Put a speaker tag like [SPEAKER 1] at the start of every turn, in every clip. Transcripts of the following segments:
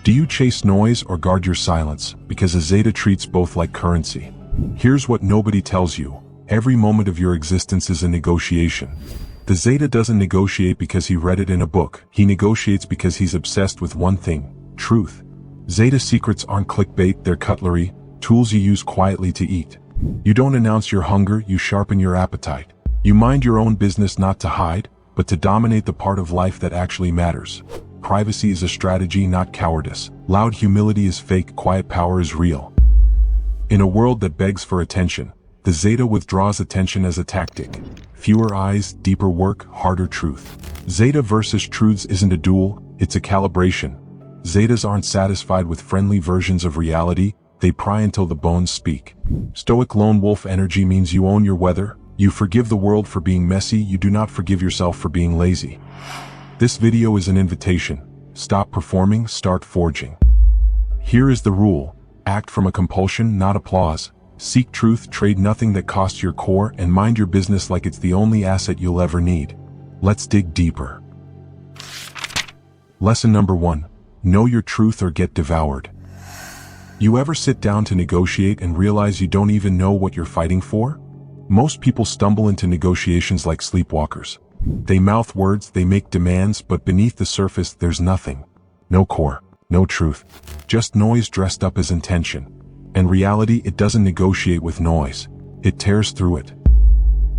[SPEAKER 1] Do you chase noise or guard your silence? Because a Zeta treats both like currency. Here's what nobody tells you. Every moment of your existence is a negotiation. The Zeta doesn't negotiate because he read it in a book. He negotiates because he's obsessed with one thing: truth. Zeta secrets aren't clickbait, they're cutlery, tools you use quietly to eat. You don't announce your hunger, you sharpen your appetite. You mind your own business not to hide, but to dominate the part of life that actually matters. Privacy is a strategy, not cowardice. Loud humility is fake, quiet power is real. In a world that begs for attention, the Zeta withdraws attention as a tactic. Fewer eyes, deeper work, harder truth. Zeta versus truths isn't a duel, it's a calibration. Zetas aren't satisfied with friendly versions of reality, they pry until the bones speak. Stoic lone wolf energy means you own your weather, you forgive the world for being messy, you do not forgive yourself for being lazy. This video is an invitation. Stop performing, start forging. Here is the rule. Act from a compulsion, not applause. Seek truth, trade nothing that costs your core, and mind your business like it's the only asset you'll ever need. Let's dig deeper. Lesson number 1. Know your truth or get devoured. You ever sit down to negotiate and realize you don't even know what you're fighting for? Most people stumble into negotiations like sleepwalkers. They mouth words, they make demands, but beneath the surface there's nothing. No core, no truth. Just noise dressed up as intention. In reality, it doesn't negotiate with noise. It tears through it.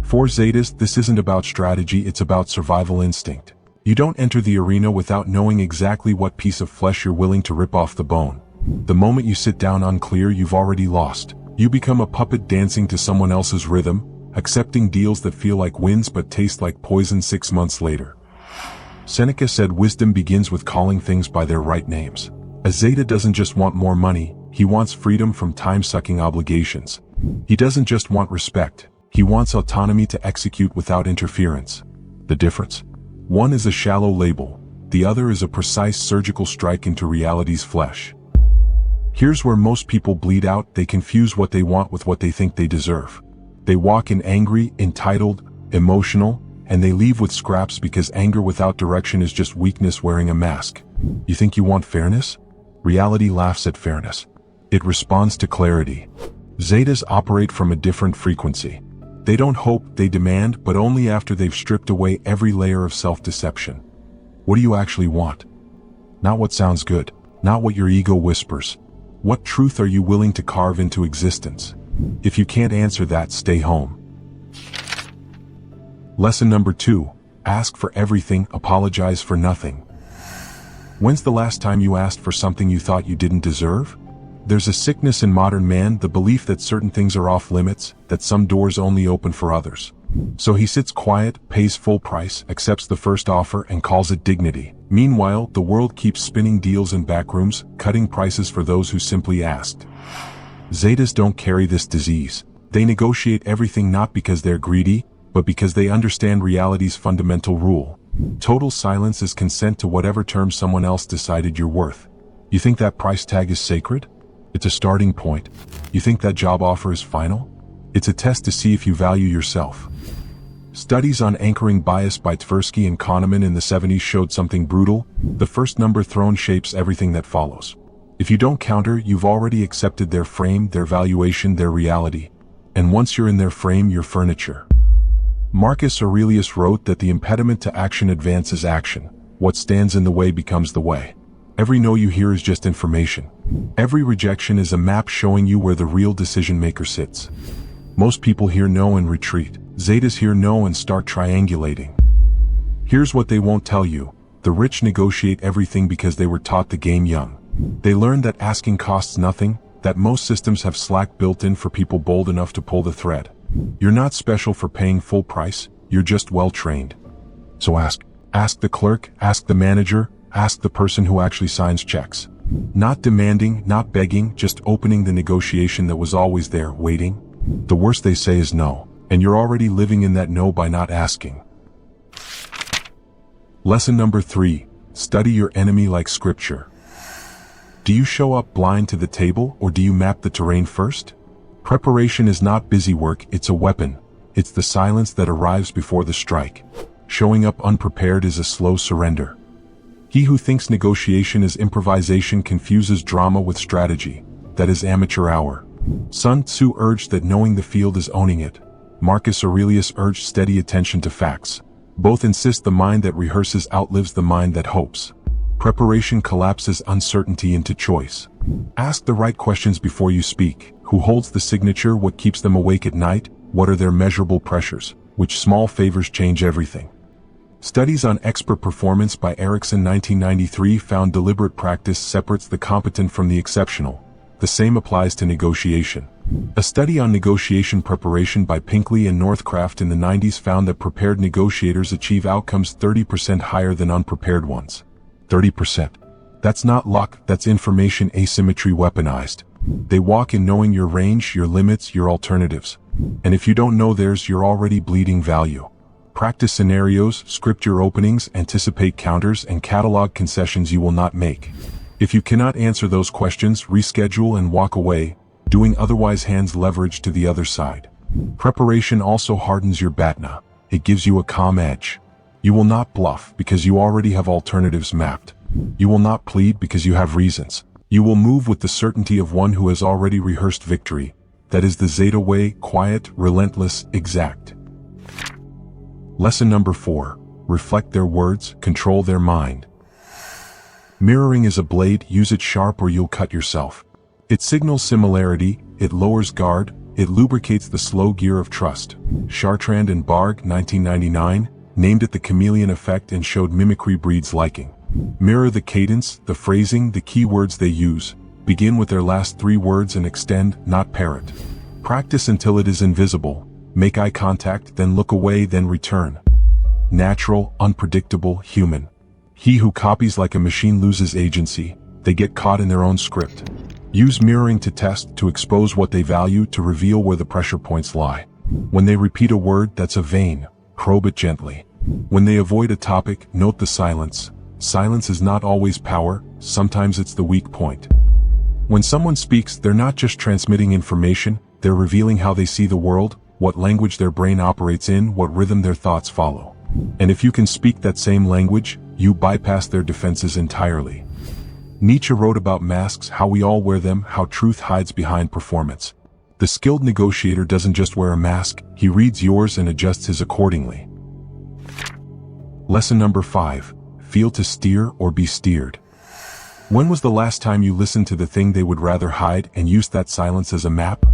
[SPEAKER 1] For Zetas, this isn't about strategy, it's about survival instinct. You don't enter the arena without knowing exactly what piece of flesh you're willing to rip off the bone. The moment you sit down unclear, you've already lost. You become a puppet dancing to someone else's rhythm, accepting deals that feel like wins but taste like poison 6 months later. Seneca said wisdom begins with calling things by their right names. A Zeta doesn't just want more money, he wants freedom from time-sucking obligations. He doesn't just want respect, he wants autonomy to execute without interference. The difference? One is a shallow label, the other is a precise surgical strike into reality's flesh. Here's where most people bleed out, they confuse what they want with what they think they deserve. They walk in angry, entitled, emotional, and they leave with scraps because anger without direction is just weakness wearing a mask. You think you want fairness? Reality laughs at fairness. It responds to clarity. Zetas operate from a different frequency. They don't hope, they demand, but only after they've stripped away every layer of self-deception. What do you actually want? Not what sounds good, not what your ego whispers. What truth are you willing to carve into existence? If you can't answer that, stay home. Lesson number 2. Ask for everything, apologize for nothing. When's the last time you asked for something you thought you didn't deserve? There's a sickness in modern man, the belief that certain things are off limits, that some doors only open for others. So he sits quiet, pays full price, accepts the first offer, and calls it dignity. Meanwhile, the world keeps spinning deals in backrooms, cutting prices for those who simply asked. Zetas don't carry this disease. They negotiate everything not because they're greedy, but because they understand reality's fundamental rule. Total silence is consent to whatever terms someone else decided you're worth. You think that price tag is sacred? It's a starting point. You think that job offer is final? It's a test to see if you value yourself. Studies on anchoring bias by Tversky and Kahneman in the 70s showed something brutal. The first number thrown shapes everything that follows. If you don't counter, you've already accepted their frame, their valuation, their reality. And once you're in their frame, you're furniture. Marcus Aurelius wrote that the impediment to action advances action. What stands in the way becomes the way. Every no you hear is just information. Every rejection is a map showing you where the real decision maker sits. Most people hear no and retreat. Zetas hear no and start triangulating. Here's what they won't tell you. The rich negotiate everything because they were taught the game young. They learned that asking costs nothing, that most systems have slack built in for people bold enough to pull the thread. You're not special for paying full price, you're just well trained. So ask. Ask the clerk, ask the manager, ask the person who actually signs checks. Not demanding, not begging, just opening the negotiation that was always there, waiting. The worst they say is no, and you're already living in that no by not asking. Lesson number 3. Study your enemy like scripture. Do you show up blind to the table, or do you map the terrain first? Preparation is not busy work, it's a weapon. It's the silence that arrives before the strike. Showing up unprepared is a slow surrender. He who thinks negotiation is improvisation confuses drama with strategy. That is amateur hour. Sun Tzu urged that knowing the field is owning it. Marcus Aurelius urged steady attention to facts. Both insist the mind that rehearses outlives the mind that hopes. Preparation collapses uncertainty into choice. Ask the right questions before you speak. Who holds the signature? What keeps them awake at night? What are their measurable pressures? Which small favors change everything? Studies on expert performance by Erickson 1993 found deliberate practice separates the competent from the exceptional. The same applies to negotiation. A study on negotiation preparation by Pinkley and Northcraft in the 90s found that prepared negotiators achieve outcomes 30% higher than unprepared ones. 30%. That's not luck, that's information asymmetry weaponized. They walk in knowing your range, your limits, your alternatives. And if you don't know theirs, you're already bleeding value. Practice scenarios, script your openings, anticipate counters, and catalog concessions you will not make. If you cannot answer those questions, reschedule and walk away. Doing otherwise hands leverage to the other side. Preparation also hardens your batna. It gives you a calm edge. You will not bluff because you already have alternatives mapped. You will not plead because you have reasons. You will move with the certainty of one who has already rehearsed victory. That is the Zeta way, quiet, relentless, exact. Lesson number 4. Reflect their words, control their mind. Mirroring is a blade, use it sharp or you'll cut yourself. It signals similarity, it lowers guard, it lubricates the slow gear of trust. Chartrand and Barg, 1999, named it the chameleon effect and showed mimicry breeds liking. Mirror the cadence, the phrasing, the key words they use. Begin with their last 3 words and extend, not parrot. Practice until it is invisible. Make eye contact, then look away, then return. Natural, unpredictable, human. He who copies like a machine loses agency. They get caught in their own script. Use mirroring to test, to expose what they value, to reveal where the pressure points lie. When they repeat a word that's a vein, probe it gently. When they avoid a topic, note the silence. Silence is not always power, sometimes it's the weak point. When someone speaks, they're not just transmitting information, they're revealing how they see the world, what language their brain operates in, what rhythm their thoughts follow. And if you can speak that same language, you bypass their defenses entirely. Nietzsche wrote about masks, how we all wear them, how truth hides behind performance. The skilled negotiator doesn't just wear a mask, he reads yours and adjusts his accordingly. Lesson number 5. Feel to steer or be steered. When was the last time you listened to the thing they would rather hide and used that silence as a map?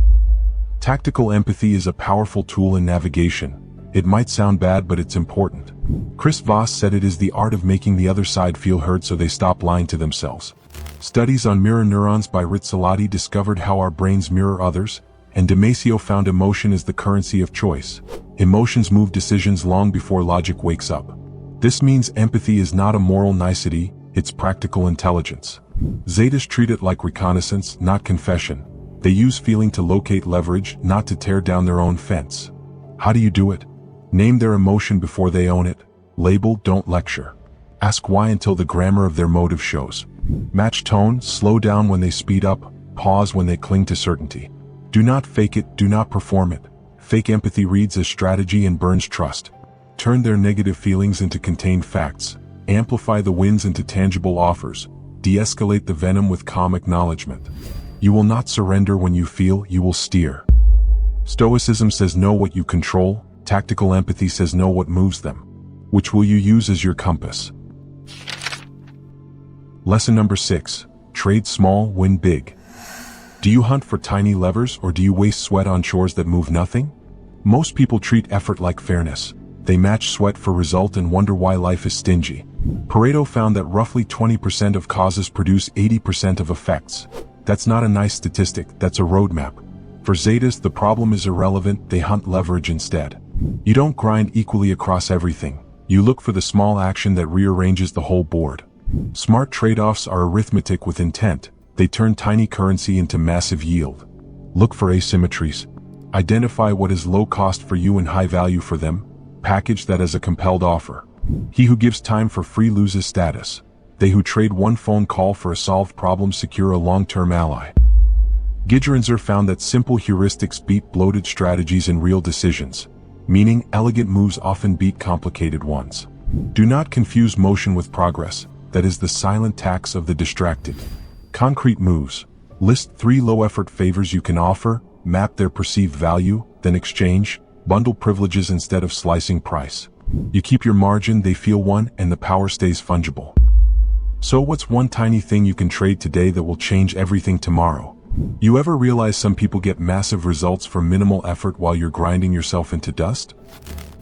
[SPEAKER 1] Tactical empathy is a powerful tool in navigation. It might sound bad, but it's important. Chris Voss said it is the art of making the other side feel heard so they stop lying to themselves. Studies on mirror neurons by Rizzolatti discovered how our brains mirror others, and Damasio found emotion is the currency of choice. Emotions move decisions long before logic wakes up. This means empathy is not a moral nicety, it's practical intelligence. Zetas treat it like reconnaissance, not confession. They use feeling to locate leverage, not to tear down their own fence. How do you do it? Name their emotion before they own it. Label, don't lecture. Ask why until the grammar of their motive shows. Match tone, slow down when they speed up, pause when they cling to certainty. Do not fake it, do not perform it. Fake empathy reads as strategy and burns trust. Turn their negative feelings into contained facts. Amplify the wins into tangible offers. De-escalate the venom with calm acknowledgement. You will not surrender when you feel, you will steer. Stoicism says know what you control. Tactical empathy says know what moves them. Which will you use as your compass? Lesson number 6. Trade small, win big. Do you hunt for tiny levers or do you waste sweat on chores that move nothing? Most people treat effort like fairness. They match sweat for result and wonder why life is stingy. Pareto found that roughly 20% of causes produce 80% of effects. That's not a nice statistic, that's a roadmap. For Zetas, the problem is irrelevant, they hunt leverage instead. You don't grind equally across everything. You look for the small action that rearranges the whole board. Smart trade-offs are arithmetic with intent. They turn tiny currency into massive yield. Look for asymmetries. Identify what is low cost for you and high value for them. Package that as a compelled offer. He who gives time for free loses status. They who trade one phone call for a solved problem secure a long-term ally. Gidgerenzer found that simple heuristics beat bloated strategies in real decisions. Meaning, elegant moves often beat complicated ones. Do not confuse motion with progress. that is the silent tax of the distracted. Concrete moves. List 3 low-effort favors you can offer, map their perceived value, then exchange, bundle privileges instead of slicing price. You keep your margin, they feel one, and the power stays fungible. So what's one tiny thing you can trade today that will change everything tomorrow? You ever realize some people get massive results from minimal effort while you're grinding yourself into dust?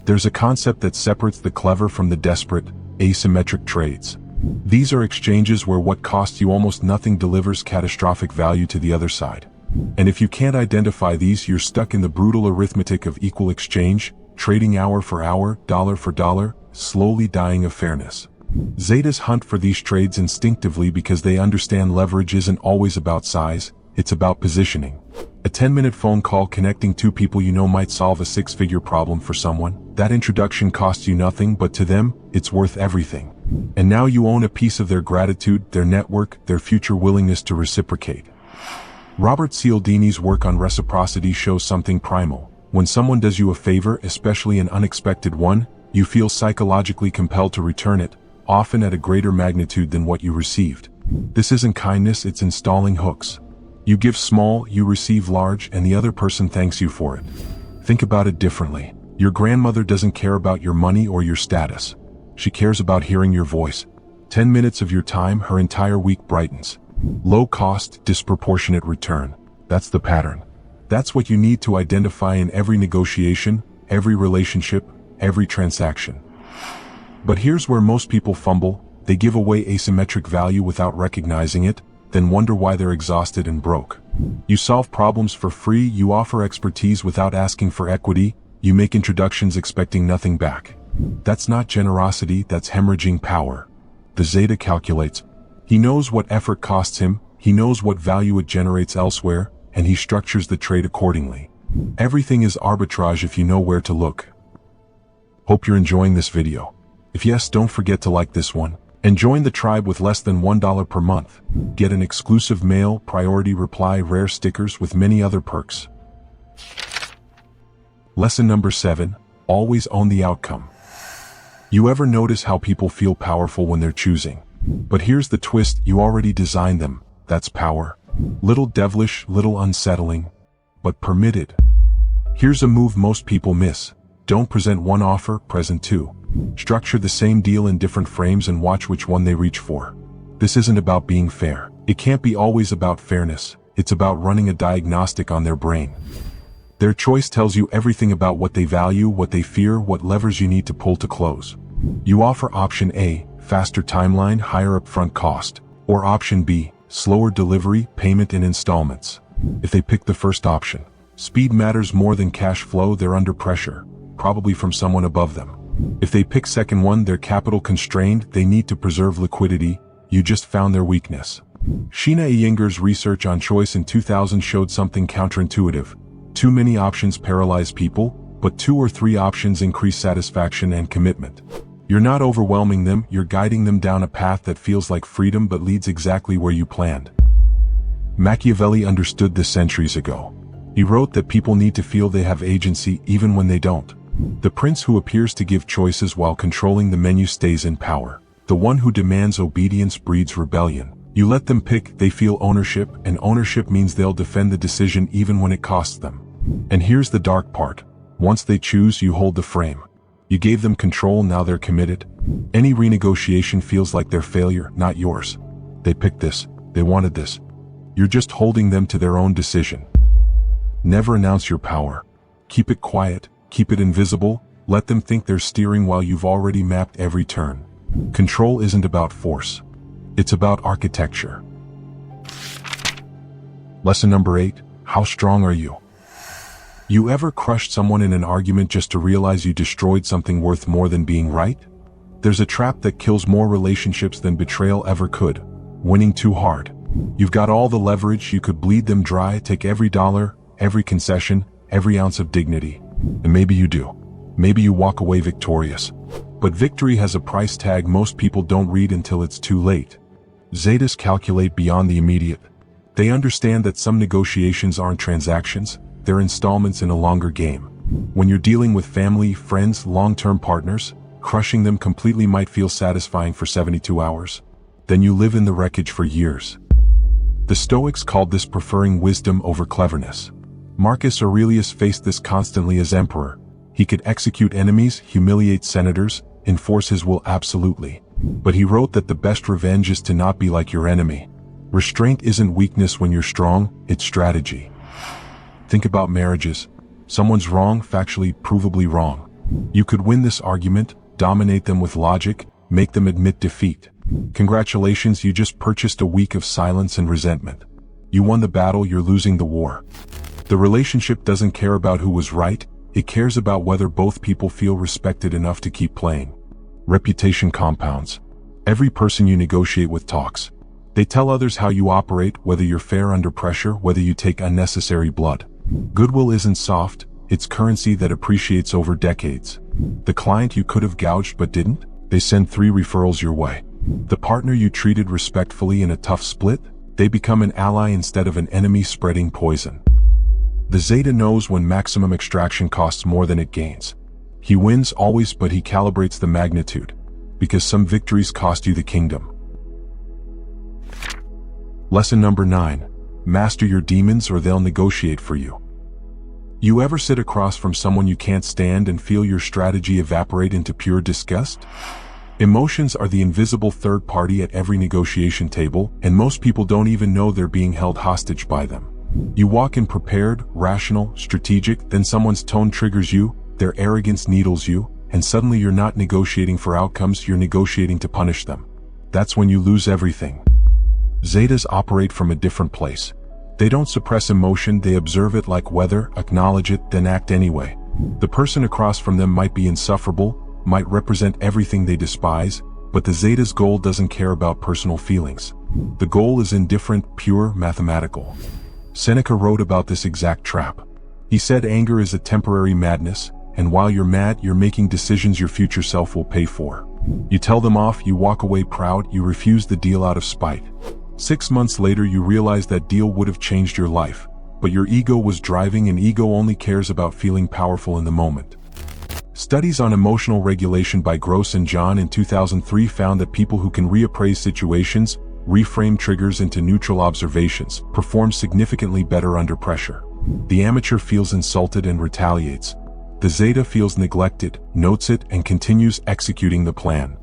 [SPEAKER 1] There's a concept that separates the clever from the desperate: asymmetric trades. These are exchanges where what costs you almost nothing delivers catastrophic value to the other side. And if you can't identify these, you're stuck in the brutal arithmetic of equal exchange, trading hour for hour, dollar for dollar, slowly dying of fairness. Zetas hunt for these trades instinctively because they understand leverage isn't always about size, it's about positioning. A 10-minute phone call connecting 2 people you know might solve a 6-figure problem for someone. That introduction costs you nothing, but to them, it's worth everything. And now you own a piece of their gratitude, their network, their future willingness to reciprocate. Robert Cialdini's work on reciprocity shows something primal. When someone does you a favor, especially an unexpected one, you feel psychologically compelled to return it, often at a greater magnitude than what you received. This isn't kindness, it's installing hooks. You give small, you receive large, and the other person thanks you for it. Think about it differently. Your grandmother doesn't care about your money or your status. She cares about hearing your voice. 10 minutes of your time, her entire week brightens. Low cost, disproportionate return. That's the pattern. That's what you need to identify in every negotiation, every relationship, every transaction. But here's where most people fumble. They give away asymmetric value without recognizing it, then wonder why they're exhausted and broke. You solve problems for free, you offer expertise without asking for equity, you make introductions expecting nothing back. That's not generosity, that's hemorrhaging power. The Zeta calculates. He knows what effort costs him, he knows what value it generates elsewhere, and he structures the trade accordingly. Everything is arbitrage if you know where to look. Hope you're enjoying this video. If yes, don't forget to like this one, and join the tribe with less than $1 per month. Get an exclusive mail, priority reply, rare stickers with many other perks. Lesson number 7, always own the outcome. You ever notice how people feel powerful when they're choosing? But here's the twist, you already designed them. That's power. Little devilish, little unsettling, but permitted. Here's a move most people miss. Don't present one offer, present 2. Structure the same deal in different frames and watch which one they reach for. This isn't about being fair. It can't be always about fairness. It's about running a diagnostic on their brain. Their choice tells you everything about what they value, what they fear, what levers you need to pull to close. You offer option A, faster timeline, higher upfront cost, or option B, slower delivery, payment in installments. If they pick the first option, speed matters more than cash flow, they're under pressure, probably from someone above them. If they pick second one, they're capital constrained, they need to preserve liquidity, you just found their weakness. Sheena Iyinger's research on choice in 2000 showed something counterintuitive. Too many options paralyze people, but 2 or 3 options increase satisfaction and commitment. You're not overwhelming them, you're guiding them down a path that feels like freedom but leads exactly where you planned. Machiavelli understood this centuries ago. He wrote that people need to feel they have agency even when they don't. The prince who appears to give choices while controlling the menu stays in power. The one who demands obedience breeds rebellion. You let them pick, they feel ownership, and ownership means they'll defend the decision even when it costs them. And here's the dark part. Once they choose, you hold the frame. You gave them control, now they're committed. Any renegotiation feels like their failure, not yours. They picked this, they wanted this. You're just holding them to their own decision. Never announce your power. Keep it quiet, keep it invisible, let them think they're steering while you've already mapped every turn. Control isn't about force. It's about architecture. Lesson number 8, how strong are you? You ever crushed someone in an argument just to realize you destroyed something worth more than being right? There's a trap that kills more relationships than betrayal ever could. Winning too hard. You've got all the leverage, you could bleed them dry, take every dollar, every concession, every ounce of dignity. And maybe you do. Maybe you walk away victorious. But victory has a price tag most people don't read until it's too late. Zetas calculate beyond the immediate. They understand that some negotiations aren't transactions, they're installments in a longer game. When you're dealing with family, friends, long-term partners, crushing them completely might feel satisfying for 72 hours. then you live in the wreckage for years. The Stoics called this preferring wisdom over cleverness. Marcus Aurelius faced this constantly as emperor. He could execute enemies, humiliate senators, enforce his will absolutely. But he wrote that the best revenge is to not be like your enemy. Restraint isn't weakness when you're strong, it's strategy. Think about marriages. Someone's wrong, factually, provably wrong. You could win this argument, dominate them with logic, make them admit defeat. Congratulations, you just purchased a week of silence and resentment. You won the battle, you're losing the war. The relationship doesn't care about who was right, it cares about whether both people feel respected enough to keep playing. Reputation compounds. Every person you negotiate with talks. They tell others how you operate, whether you're fair under pressure, whether you take unnecessary blood. Goodwill isn't soft, it's currency that appreciates over decades. The client you could have gouged but didn't, they send 3 referrals your way. The partner you treated respectfully in a tough split, they become an ally instead of an enemy spreading poison. The Zeta knows when maximum extraction costs more than it gains. He wins always, but he calibrates the magnitude, because some victories cost you the kingdom. Lesson number 9. Master your demons or they'll negotiate for you. You ever sit across from someone you can't stand and feel your strategy evaporate into pure disgust? Emotions are the invisible third party at every negotiation table, and most people don't even know they're being held hostage by them. You walk in prepared, rational, strategic, then someone's tone triggers you, their arrogance needles you, and suddenly you're not negotiating for outcomes, you're negotiating to punish them. That's when you lose everything. Zetas operate from a different place. They don't suppress emotion, they observe it like weather, acknowledge it, then act anyway. The person across from them might be insufferable, might represent everything they despise, but the Zeta's goal doesn't care about personal feelings. The goal is indifferent, pure, mathematical. Seneca wrote about this exact trap. He said anger is a temporary madness, and while you're mad, you're making decisions your future self will pay for. You tell them off, you walk away proud, you refuse the deal out of spite. 6 months later you realize that deal would have changed your life, but your ego was driving, and ego only cares about feeling powerful in the moment. Studies on emotional regulation by Gross and John in 2003 found that people who can reappraise situations, reframe triggers into neutral observations, perform significantly better under pressure. The amateur feels insulted and retaliates. The Zeta feels neglected, notes it, and continues executing the plan.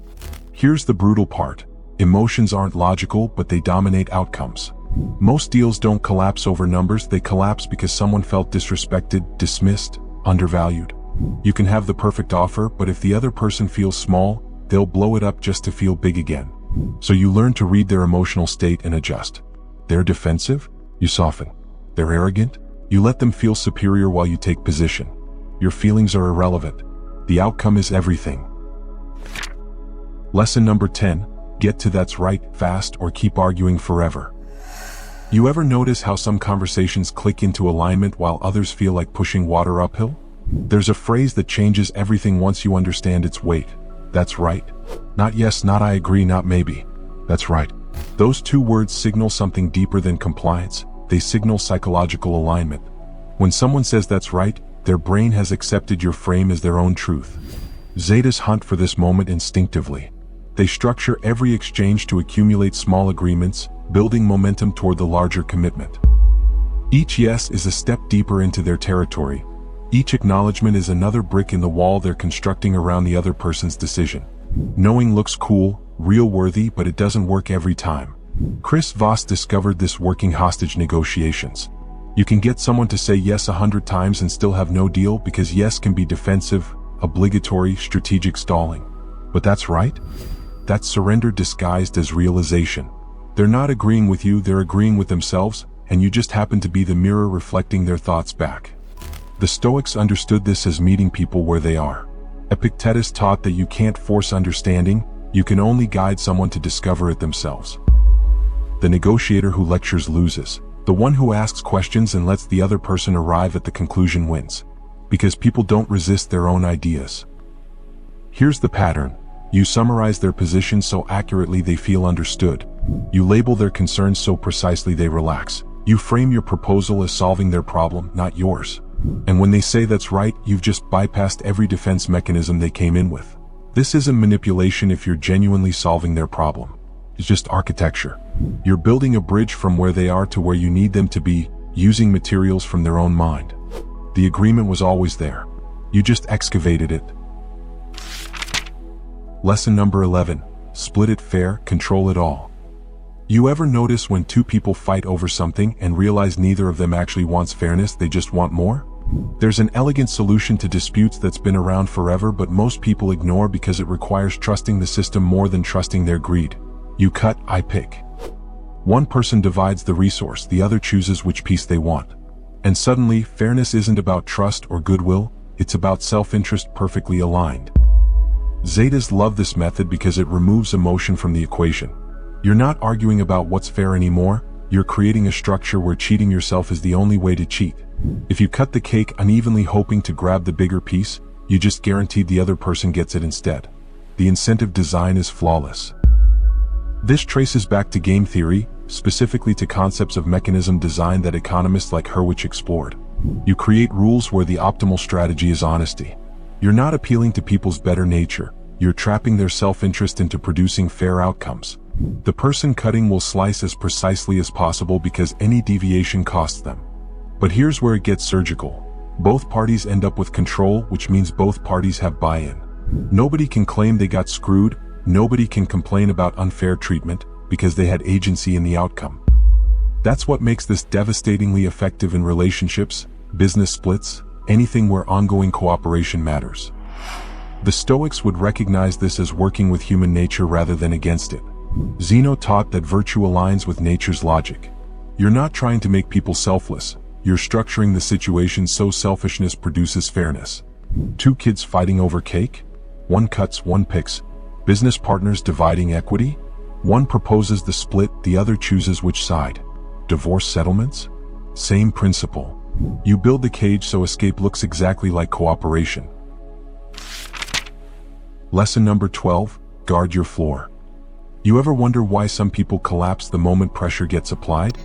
[SPEAKER 1] Here's the brutal part. Emotions aren't logical, but they dominate outcomes. Most deals don't collapse over numbers, they collapse because someone felt disrespected, dismissed, undervalued. You can have the perfect offer, but if the other person feels small, they'll blow it up just to feel big again. So you learn to read their emotional state and adjust. They're defensive? You soften. They're arrogant? You let them feel superior while you take position. Your feelings are irrelevant. The outcome is everything. Lesson number 10. Get to that's right fast or keep arguing forever. You ever notice how some conversations click into alignment while others feel like pushing water uphill? There's a phrase that changes everything once you understand its weight. That's right. Not yes, not I agree, not maybe. That's right. Those 2 words signal something deeper than compliance. They signal psychological alignment. When someone says that's right, their brain has accepted your frame as their own truth. Zetas hunt for this moment instinctively. They structure every exchange to accumulate small agreements, building momentum toward the larger commitment. Each yes is a step deeper into their territory. Each acknowledgement is another brick in the wall they're constructing around the other person's decision. Knowing looks cool, real worthy, but it doesn't work every time. Chris Voss discovered this working hostage negotiations. You can get someone to say yes 100 times and still have no deal because yes can be defensive, obligatory, strategic stalling. But that's right? That's surrender disguised as realization. They're not agreeing with you, they're agreeing with themselves, and you just happen to be the mirror reflecting their thoughts back. The Stoics understood this as meeting people where they are. Epictetus taught that you can't force understanding, you can only guide someone to discover it themselves. The negotiator who lectures loses. The one who asks questions and lets the other person arrive at the conclusion wins. Because people don't resist their own ideas. Here's the pattern. You summarize their position so accurately they feel understood. You label their concerns so precisely they relax. You frame your proposal as solving their problem, not yours. And when they say that's right, you've just bypassed every defense mechanism they came in with. This isn't manipulation if you're genuinely solving their problem. is just architecture. You're building a bridge from where they are to where you need them to be, using materials from their own mind. The agreement was always there. You just excavated it. Lesson number 11. Split it fair, control it all. You ever notice when two people fight over something and realize neither of them actually wants fairness, they just want more? There's an elegant solution to disputes that's been around forever, but most people ignore because it requires trusting the system more than trusting their greed. You cut, I pick. One person divides the resource, the other chooses which piece they want. And suddenly, fairness isn't about trust or goodwill, it's about self-interest perfectly aligned. Zetas love this method because it removes emotion from the equation. You're not arguing about what's fair anymore, you're creating a structure where cheating yourself is the only way to cheat. If you cut the cake unevenly hoping to grab the bigger piece, you just guaranteed the other person gets it instead. The incentive design is flawless. This traces back to game theory, specifically to concepts of mechanism design that economists like Hurwitz explored. You create rules where the optimal strategy is honesty. You're not appealing to people's better nature, you're trapping their self-interest into producing fair outcomes. The person cutting will slice as precisely as possible because any deviation costs them. But here's where it gets surgical. Both parties end up with control, which means both parties have buy-in. Nobody can claim they got screwed, nobody can complain about unfair treatment, because they had agency in the outcome. That's what makes this devastatingly effective in relationships, business splits, anything where ongoing cooperation matters. The Stoics would recognize this as working with human nature rather than against it. Zeno taught that virtue aligns with nature's logic. You're not trying to make people selfless, you're structuring the situation so selfishness produces fairness. Two kids fighting over cake? One cuts, one picks. Business partners dividing equity? One proposes the split, the other chooses which side. Divorce settlements? Same principle. You build the cage so escape looks exactly like cooperation. Lesson number 12. Guard your floor. You ever wonder why some people collapse the moment pressure gets applied?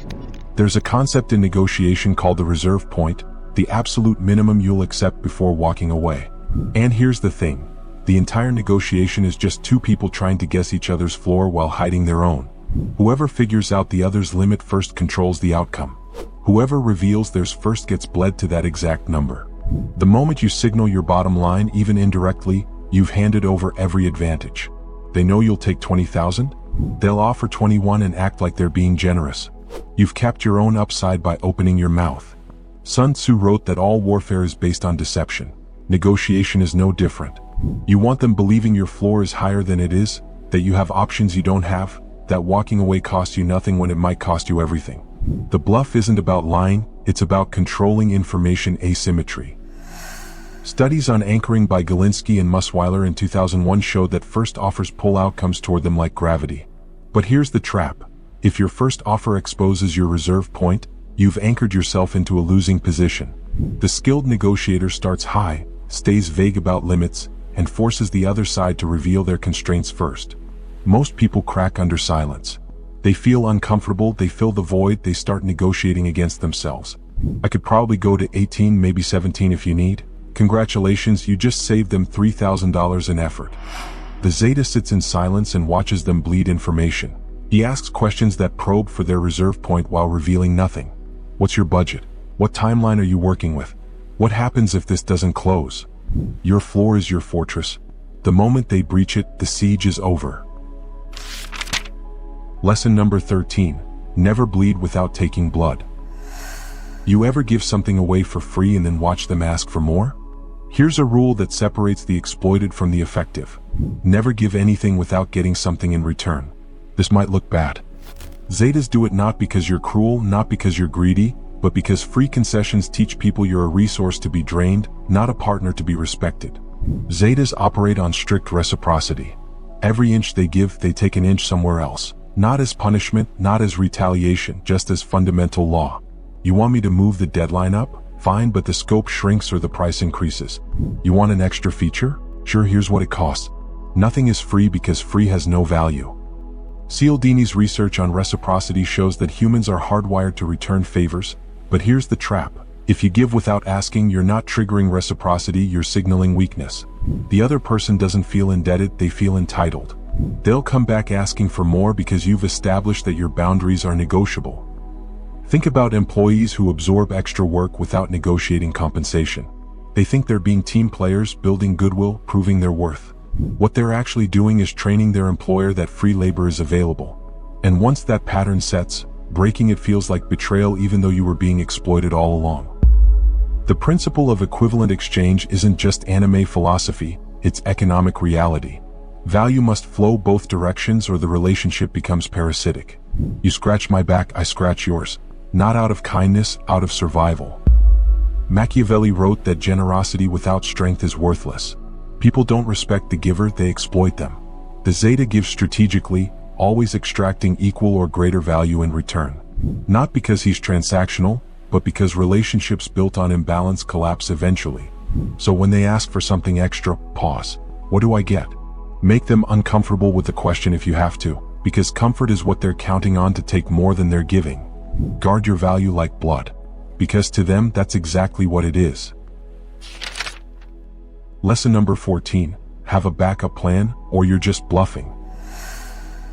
[SPEAKER 1] There's a concept in negotiation called the reserve point, the absolute minimum you'll accept before walking away. And here's the thing. The entire negotiation is just two people trying to guess each other's floor while hiding their own. Whoever figures out the other's limit first controls the outcome. Whoever reveals theirs first gets bled to that exact number. The moment you signal your bottom line, even indirectly, you've handed over every advantage. They know you'll take 20,000. They'll offer 21 and act like they're being generous. You've capped your own upside by opening your mouth. Sun Tzu wrote that all warfare is based on deception. Negotiation is no different. You want them believing your floor is higher than it is, that you have options you don't have, that walking away costs you nothing when it might cost you everything. The bluff isn't about lying, it's about controlling information asymmetry. Studies on anchoring by Galinsky and Musweiler in 2001 showed that first offers pull outcomes toward them like gravity. But here's the trap. If your first offer exposes your reserve point, you've anchored yourself into a losing position. The skilled negotiator starts high, stays vague about limits, and forces the other side to reveal their constraints first. Most people crack under silence. They feel uncomfortable, they fill the void, they start negotiating against themselves. I could probably go to 18, maybe 17 if you need. Congratulations, you just saved them $3,000 in effort. The Zeta sits in silence and watches them bleed information. He asks questions that probe for their reserve point while revealing nothing. What's your budget? What timeline are you working with? What happens if this doesn't close? Your floor is your fortress. The moment they breach it, the siege is over. Lesson number 13. Never bleed without taking blood. You ever give something away for free and then watch them ask for more? Here's a rule that separates the exploited from the effective. Never give anything without getting something in return. This might look bad. Zetas do it not because you're cruel, not because you're greedy, but because free concessions teach people you're a resource to be drained, not a partner to be respected. Zetas operate on strict reciprocity. Every inch they give, they take an inch somewhere else. Not as punishment, not as retaliation, just as fundamental law. You want me to move the deadline up? Fine, but the scope shrinks or the price increases. You want an extra feature? Sure, here's what it costs. Nothing is free because free has no value. Cialdini's research on reciprocity shows that humans are hardwired to return favors, but here's the trap. If you give without asking, you're not triggering reciprocity, you're signaling weakness. The other person doesn't feel indebted, they feel entitled. They'll come back asking for more because you've established that your boundaries are negotiable. Think about employees who absorb extra work without negotiating compensation. They think they're being team players, building goodwill, proving their worth. What they're actually doing is training their employer that free labor is available. And once that pattern sets, breaking it feels like betrayal even though you were being exploited all along. The principle of equivalent exchange isn't just anime philosophy, it's economic reality. Value must flow both directions or the relationship becomes parasitic. You scratch my back, I scratch yours. Not out of kindness, out of survival. Machiavelli wrote that generosity without strength is worthless. People don't respect the giver, they exploit them. The Zeta gives strategically, always extracting equal or greater value in return. Not because he's transactional, but because relationships built on imbalance collapse eventually. So when they ask for something extra, pause. What do I get? Make them uncomfortable with the question if you have to, because comfort is what they're counting on to take more than they're giving. Guard your value like blood, because to them that's exactly what it is. Lesson number 14, have a backup plan, or you're just bluffing.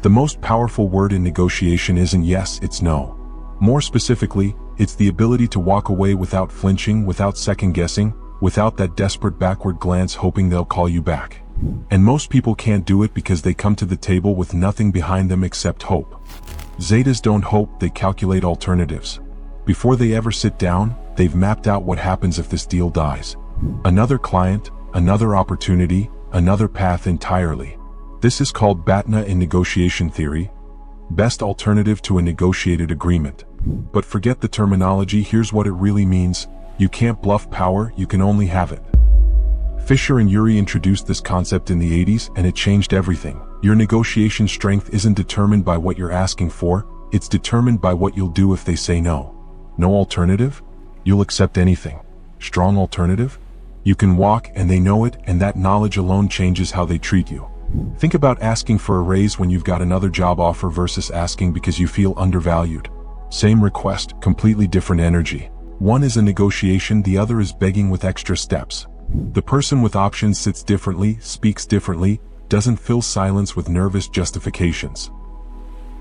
[SPEAKER 1] The most powerful word in negotiation isn't yes, it's no. More specifically, it's the ability to walk away without flinching, without second-guessing, without that desperate backward glance hoping they'll call you back. And most people can't do it because they come to the table with nothing behind them except hope. Zetas don't hope, they calculate alternatives. Before they ever sit down, they've mapped out what happens if this deal dies. Another client, another opportunity, another path entirely. This is called BATNA in negotiation theory, best alternative to a negotiated agreement. But forget the terminology, here's what it really means. You can't bluff power, you can only have it. Fisher and Urey introduced this concept in the 80s and it changed everything. Your negotiation strength isn't determined by what you're asking for, it's determined by what you'll do if they say no. No alternative? You'll accept anything. Strong alternative? You can walk and they know it, and that knowledge alone changes how they treat you. Think about asking for a raise when you've got another job offer versus asking because you feel undervalued. Same request, completely different energy. One is a negotiation, the other is begging with extra steps. The person with options sits differently, speaks differently, doesn't fill silence with nervous justifications.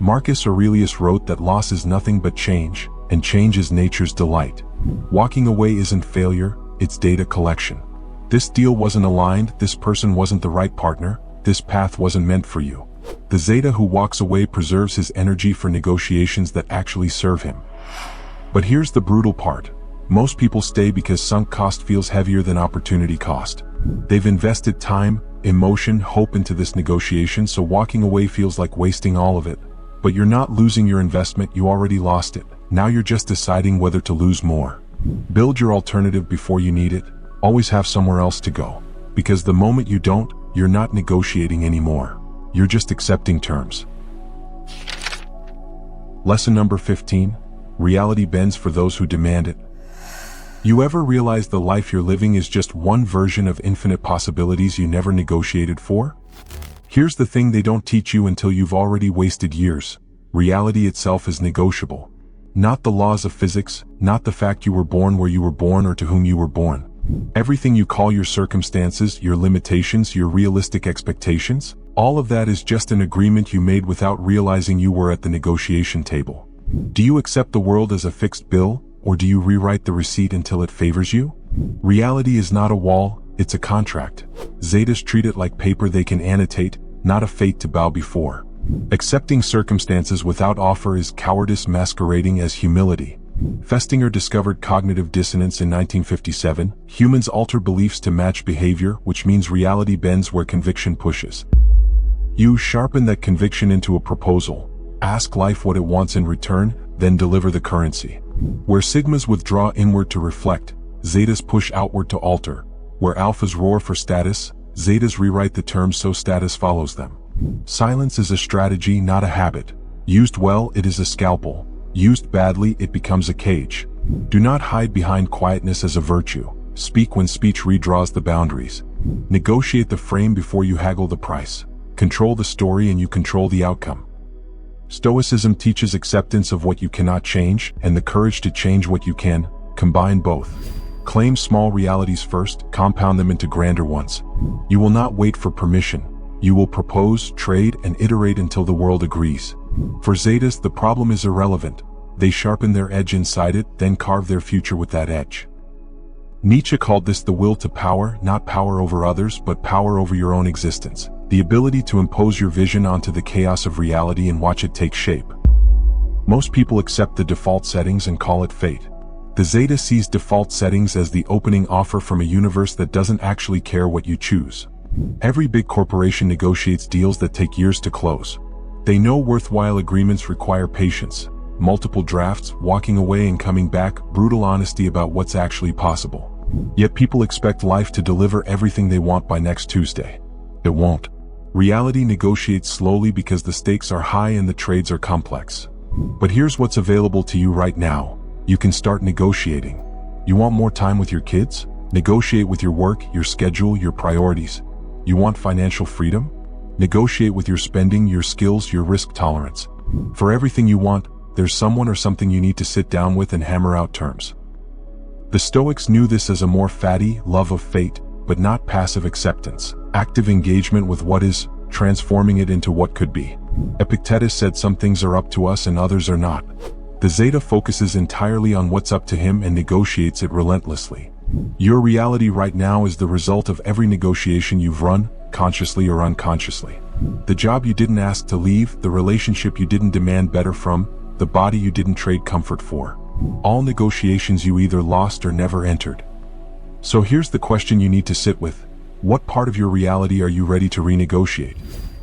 [SPEAKER 1] Marcus Aurelius wrote that loss is nothing but change, and change is nature's delight. Walking away isn't failure, it's data collection. This deal wasn't aligned, this person wasn't the right partner, this path wasn't meant for you. The Zeta who walks away preserves his energy for negotiations that actually serve him. But here's the brutal part. Most people stay because sunk cost feels heavier than opportunity cost. They've invested time, emotion, hope into this negotiation, so walking away feels like wasting all of it. But you're not losing your investment, you already lost it. Now you're just deciding whether to lose more. Build your alternative before you need it. Always have somewhere else to go. Because the moment you don't, you're not negotiating anymore. You're just accepting terms. Lesson number 15. Reality bends for those who demand it. You ever realize the life you're living is just one version of infinite possibilities you never negotiated for? Here's the thing they don't teach you until you've already wasted years. Reality itself is negotiable. Not the laws of physics, not the fact you were born where you were born or to whom you were born. Everything you call your circumstances, your limitations, your realistic expectations, all of that is just an agreement you made without realizing you were at the negotiation table. Do you accept the world as a fixed bill, or do you rewrite the receipt until it favors you? Reality is not a wall, it's a contract. Zetas treat it like paper they can annotate, not a fate to bow before. Accepting circumstances without offer is cowardice masquerading as humility. Festinger discovered cognitive dissonance in 1957. Humans alter beliefs to match behavior, which means reality bends where conviction pushes. You sharpen that conviction into a proposal. Ask life what it wants in return, then deliver the currency. Where sigmas withdraw inward to reflect, zetas push outward to alter. Where alphas roar for status, zetas rewrite the terms so status follows them. Silence is a strategy, not a habit. Used well, it is a scalpel. Used badly, it becomes a cage. Do not hide behind quietness as a virtue. Speak when speech redraws the boundaries. Negotiate the frame before you haggle the price. Control the story and you control the outcome. Stoicism teaches acceptance of what you cannot change and the courage to change what you can. Combine both. Claim small realities first, compound them into grander ones. You will not wait for permission. You will propose, trade, and iterate until the world agrees. For Zetas, the problem is irrelevant. They sharpen their edge inside it, then carve their future with that edge. Nietzsche called this the will to power, not power over others, but power over your own existence. The ability to impose your vision onto the chaos of reality and watch it take shape. Most people accept the default settings and call it fate. The Zeta sees default settings as the opening offer from a universe that doesn't actually care what you choose. Every big corporation negotiates deals that take years to close. They know worthwhile agreements require patience, multiple drafts, walking away and coming back, brutal honesty about what's actually possible. Yet people expect life to deliver everything they want by next Tuesday. It won't. Reality negotiates slowly because the stakes are high and the trades are complex. But here's what's available to you right now. You can start negotiating. You want more time with your kids? Negotiate with your work, your schedule, your priorities. You want financial freedom? Negotiate with your spending, your skills, your risk tolerance. For everything you want, there's someone or something you need to sit down with and hammer out terms. The Stoics knew this as a more fatty love of fate, but not passive acceptance. Active engagement with what is, transforming it into what could be. Epictetus said some things are up to us and others are not. The Zeta focuses entirely on what's up to him and negotiates it relentlessly. Your reality right now is the result of every negotiation you've run, consciously or unconsciously. The job you didn't ask to leave, the relationship you didn't demand better from, the body you didn't trade comfort for. All negotiations you either lost or never entered. So here's the question you need to sit with. What part of your reality are you ready to renegotiate?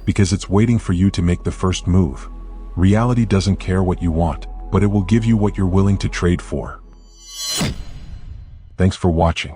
[SPEAKER 1] Because it's waiting for you to make the first move. Reality doesn't care what you want, but it will give you what you're willing to trade for. Thanks for watching.